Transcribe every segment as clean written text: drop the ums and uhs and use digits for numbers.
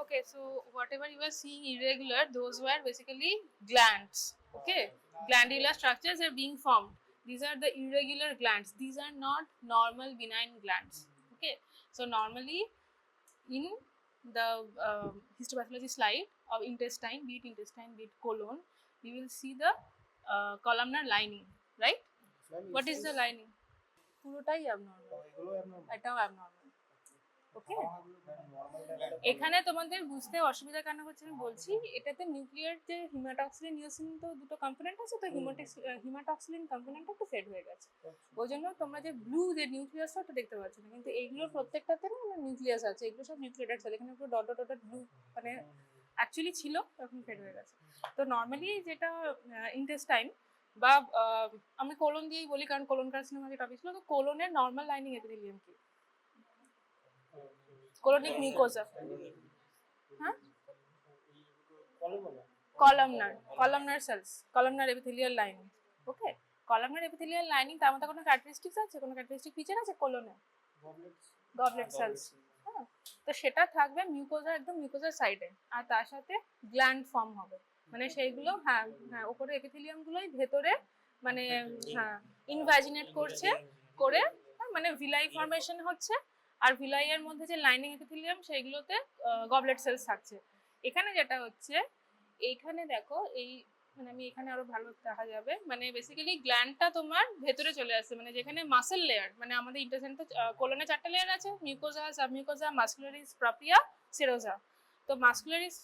Okay, so whatever you are seeing irregular, those were basically glands. Okay, glandular structures are being formed. These are the irregular glands. These are not normal benign glands. Okay, so normally in the histopathology slide of intestine, be it colon, you will see the columnar lining, right? What is the lining? পুরোটাই abnormal, এটাও abnormal. ওকে, এখানে তোমাদের বুঝতে অসুবিধা কেন হচ্ছে আমি বলছি। এটাতে নিউক্লিয়ার যে হিমাটক্সিলিন ইওসিন তো দুটো কম্পোনেন্ট আছে, তো হিমাটক্সিলিন কম্পোনেন্টটা একটু সেট হয়ে গেছে। ওই জন্য তোমরা যে ব্লু যে নিউক্লিয়াস ওটা দেখতে পাচ্ছ না, কিন্তু এইগুলোর প্রত্যেকটাতে না নিউক্লিয়াস আছে, এগুলো সব নিউক্লিয়েটেড সেল। এখানে পুরো ডট ডট ব্লু মানে অ্যাকচুয়ালি ছিল, এখন ফেড হয়ে গেছে। তো নর্মালি যেটা ইন্টেস্টাইন বা আমি কোলন দিয়েই বলি কারণ কোলন কার্সিনোমা যে টপিক ছিল, তো কোলনের নর্মাল লাইনিং এপিথেলিয়াম কি? Colonic mucosa. হ্যাঁ, columnar cells, columnar epithelial lining. ওকে, columnar epithelial lining তার মধ্যে কোনো ক্যারেক্টারিস্টিক্স আছে, কোনো ক্যারেক্টারিস্টিক ফিচার আছে কোলনে? Goblet sales. হ্যাঁ, তো সেটা থাকবে মিউকোজা, একদম মিউকোজার সাইডে, আর তার সাথে গ্ল্যান্ড ফর্ম হবে, মানে সেইগুলো হ্যাঁ হ্যাঁ উপরে এপিথেলিয়াম গুলোই ভেতরে মানে হ্যাঁ ইনভাজিনেট করছে করে, মানে ভিলাই ফর্মেশন হচ্ছে। আর ভিলাইয়ের মধ্যে যে লাইনিং এপিথেলিয়াম সেইগুলোতে গবলেট সেলস থাকছে। এখানে যেটা হচ্ছে, এইখানে দেখো এই মানে আমি এখানে আরো ভালো দেখা যাবে, মানে বেসিক্যালি গ্ল্যান্ডটা তোমার ভেতরে চলে আসছে, মানে যেখানে মাসেল লেয়ার, মানে আমাদের ইন্টেস্টাইনে কোলনে 4টা লেয়ার আছে, মিউকোজা, সাবমিউকোজা, মাসকুলারিস, প্রপিয়া, সেরোজা। তো মাসকুলারিস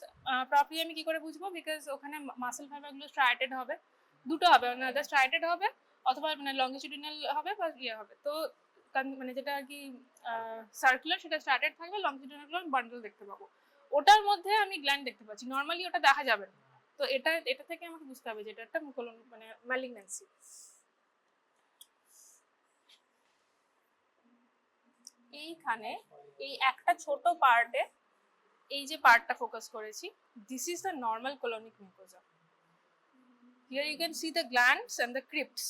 প্রপিয়া আমি কি করে বুঝবো, বিকজ ওখানে মাসেল ফাইবারগুলো স্ট্রাইটেড হবে, দুটো হবে, মানে স্ট্রাইটেড হবে অথবা মানে লংগিটিউডিনাল হবে বা ইয়ে হবে। তো মানে যেটা আর কি সার্কুলার সেটা স্ট্রাইটেড থাকবে, লংগিটিউডিনাল বান্ডল দেখতে পাবো, ওটার মধ্যে আমি গ্ল্যান্ড দেখতে পাচ্ছি। নর্মালি ওটা দেখা যাবে না, তো এটা থেকে আমাকে বুঝতে হবে যে এটা একটা কোলন মানে ম্যালিগন্যান্সি। এইখানে এই একটা ছোট পার্টে এই যে পার্টটা ফোকাস করেছি, this is the normal colonic mucosa. Here you can see the glands and the crypts.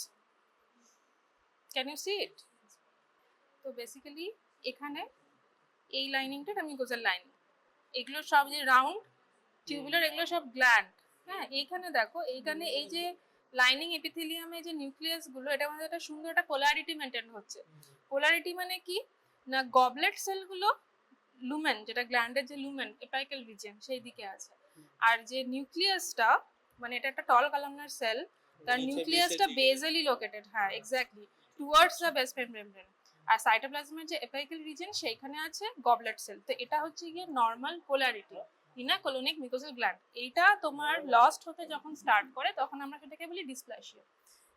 Can you see it? তো বেসিক্যালি এখানে এই লাইনিংটা মিউকোজার লাইনিং, এগুলো সব যে রাউন্ড টিউবুলার, এগুলো সব গ্ল্যান্ড। হ্যাঁ, এইখানে দেখো, এইখানে এই যে লাইনিং এপিথেলিয়ামে যে নিউক্লিয়াস গুলো, এটা মধ্যে একটা সুন্দর একটা পোলারিটি মেনটেন হচ্ছে। পোলারিটি মানে কি না, গবলেট সেলগুলো লুমেন, যেটা গ্ল্যান্ডের যে লুমেন এপাইক্যাল রিজিয়ন সেই দিকে আছে, আর যে নিউক্লিয়াসটা মানে এটা একটা টল কলামনার সেল, তার নিউক্লিয়াসটা বেজালি লোকেটেড। হ্যাঁ exactly, towards the basement membrane. আর সাইটোপ্লাজমের যে এপাইক্যাল রিজিয়ন সেইখানে আছে গবলেট সেল। তো এটা হচ্ছে গিয়ে normal polarity in a colonic mucosal gland. এইটা তোমার লস্ট হতে যখন স্টার্ট করে তখন আমরা সেটাকে বলি ডিসপ্লাসিয়া।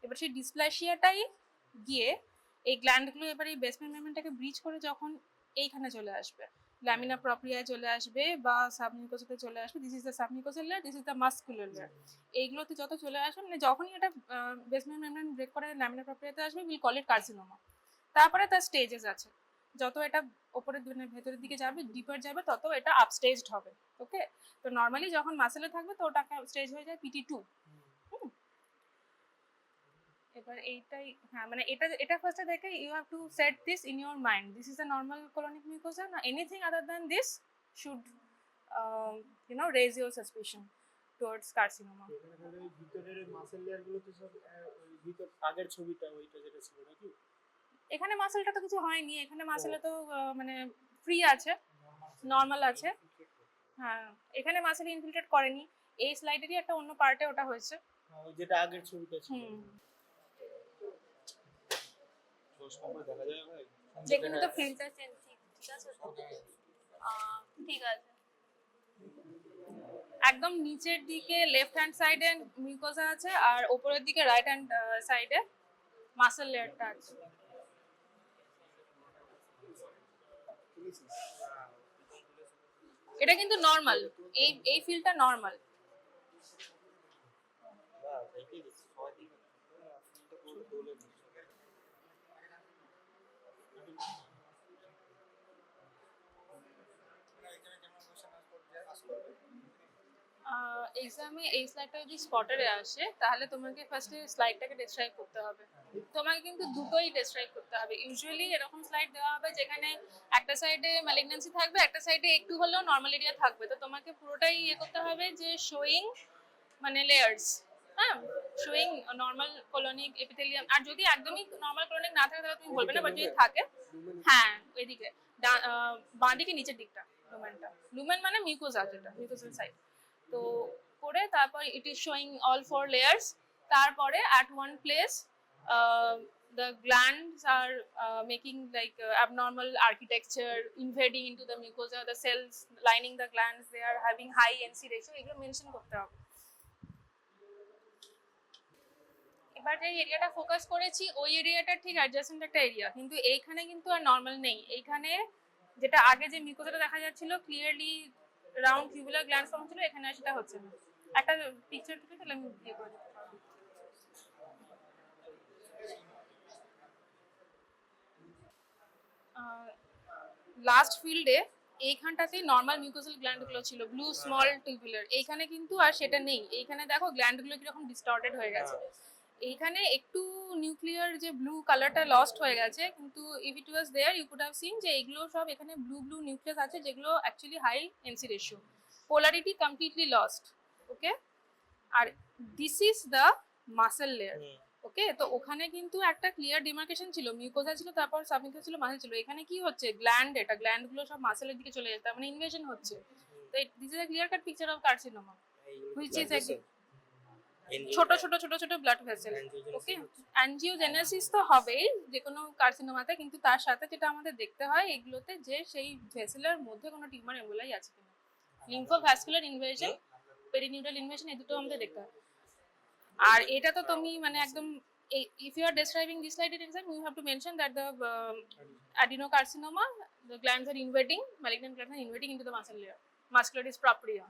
এবার সেই ডিসপ্লাসিয়াটাই গিয়ে এই গ্ল্যান্ডগুলো এবার এই বেসমেন্ট মেমব্রেনটাকে ব্রিচ করে যখন এইখানে চলে আসবে, ল্যামিনা প্রপ্রিয়ায় চলে আসবে বা সাবমিউকোজাতে চলে আসবে, this is the submucosal layer, this is the muscular layer. এইগুলোতে যত চলে আসবে, মানে যখনই এটা বেসমেন্ট মেমব্রেন ব্রেক করে ল্যামিনা প্রপ্রিয়াতে আসবে, উইল কল ইট কার্সিনোমা। তারপরে তার স্টেজেস আছে, যত এটা ওপরের ভেতরের দিকে যাবে, ডিপার যাবে, তত এটা আপস্টেজড হবে। ওকে, তো নর্মালি যখন মাসেলে থাকবে তো ওটাকে স্টেজ হয়ে যায় PT2। এবার এইটাই হ্যাঁ, মানে এটা ফার্স্টে দেখে you have to set this in your mind, this is a normal colonic mucosa, না anything other than this should you know raise your suspicion towards carcinoma. এখানে ভিতরের মাসেল লেয়ার গুলো তো সব ওই ভিতর আগের ছবিটা ওইটা যেটা ছিল নাকি? এখানে মাসেলটা তো কিছু হয়নি, এখানে মাসেলে তো মানে ফ্রি আছে, নর্মাল আছে। হ্যাঁ, এখানে মাসেল ইনফিল্ট্রেট করেনি, এই স্লাইডেরই একটা অন্য পার্টে ওটা হয়েছে, ওই যেটা আগের ছবিটা ছিল। দেখা যায় ভাই, যেখানে তো ফিল্টার চেঞ্জ ঠিক আছে তো ঠিক আছে। একদম নিচের দিকে লেফট হ্যান্ড সাইডে মিউকোজা আছে, আর উপরের দিকে রাইট হ্যান্ড সাইডে মাসেল লেয়ারটা আছে। এটা কিন্তু নর্মাল, এই ফিলটা নর্মাল। এক্সামে এই স্লাইডটা যদি স্পটারে আসে তাহলে তোমাকে ফার্স্টে স্লাইডটাকে ডেসক্রাইব করতে হবে। তোমাকে কিন্তু দুটোই ডেসক্রাইব করতে হবে। ইউজুয়ালি এরকম স্লাইড দেওয়া হবে যেখানে একটা সাইডে ম্যালিগন্যান্সি থাকবে, একটা সাইডে একটু হলেও নর্মাল এরিয়া থাকবে। তো তোমাকে পুরোটাই ইয়ে করতে হবে যে শোয়িং মানে লেয়ার্স, হ্যাঁ, শোয়িং নর্মাল কোলনিক এপিথেলিয়াম। আর যদি একদমই নর্মাল কোলনিক না থাকে তাহলে তুমি বলবে না, বাট যদি থাকে, হ্যাঁ এদিকে বাঁ দিকে নিচের দিকটা লুমেনটা। লুমেন মানে মিউকোজা, যেটা মিউকোজাল সাইড। তো করে তারপর it is showing all four layers. তারপরে at one place the glands are making like abnormal architecture, invading into the mucosa, the cells lining the glands, they are having high NC ratio, এগুলো mention করতে হবে। এবার যে এরিয়াটা focus করেছি ওই এরিয়াটার ঠিক অ্যাডজাসেন্ট একটা এরিয়া, কিন্তু এইখানে কিন্তু আর নর্মাল নেই। এইখানে যেটা আগে যে মিউকোসাটা দেখা যাচ্ছিল clearly round tubular gland form ছিল, এখানে আর সেটা হচ্ছে না। একটা পিকচার তুলে তাহলে আমি ইয়ে করে দিতে পারবো। লাস্ট ফিল্ডে এইখানটাতেই নর্মাল মিউকোসাল গ্ল্যান্ডগুলো ছিল, ব্লু স্মল টিউবুলার। এইখানে কিন্তু আর সেটা নেই। এইখানে দেখো গ্ল্যান্ডগুলো কিরকম ডিস্টর্টেড হয়ে গেছে। এইখানে একটু নিউক্লিয়ার যে ব্লু কালারটা লস্ট হয়ে গেছে, কিন্তু if it was there you could have seen যে এগুলো সব এখানে ব্লু ব্লু নিউক্লিয়াস আছে যেগুলো actually high NC ratio, polarity completely lost. Okay, আর this is the muscle layer. Okay, তো ওখানে কিন্তু একটা ক্লিয়ার ডিমার্কেশন ছিল, মিউকোজা ছিল, তারপর সাবমিউকোজা ছিল, মাসেল ছিল। এখানে কি হচ্ছে, গ্ল্যান্ড, এটা গ্ল্যান্ড গুলো সব মাসেলের দিকে চলে যাচ্ছে, মানে ইনভেশন হচ্ছে। তো this is a clear cut picture of carcinoma, which is ছোট ছোট ছোট ছোট ব্লাড ভেসেল। ওকে, অ্যাঞ্জিওজেনেসিস তো হবেই যে কোনো কার্সিনোমাতে, কিন্তু তার সাথে যেটা আমাদের দেখতে হয় এগুলোতে যে সেই ভেসেলের মধ্যে কোনো টিউমার এমবোলাই আছে কিনা, লিম্ফোভাস্কুলার ইনভেশন, পেরিনিউরাল ইনভেশন, এই দুটো আমাদের দেখতে হয়। আর এটা তো তুমি মানে একদম, if you are describing this slide in exam, you have to mention that the adenocarcinoma, the glands are invading, malignant glands are invading into the muscle layer, muscularis propria.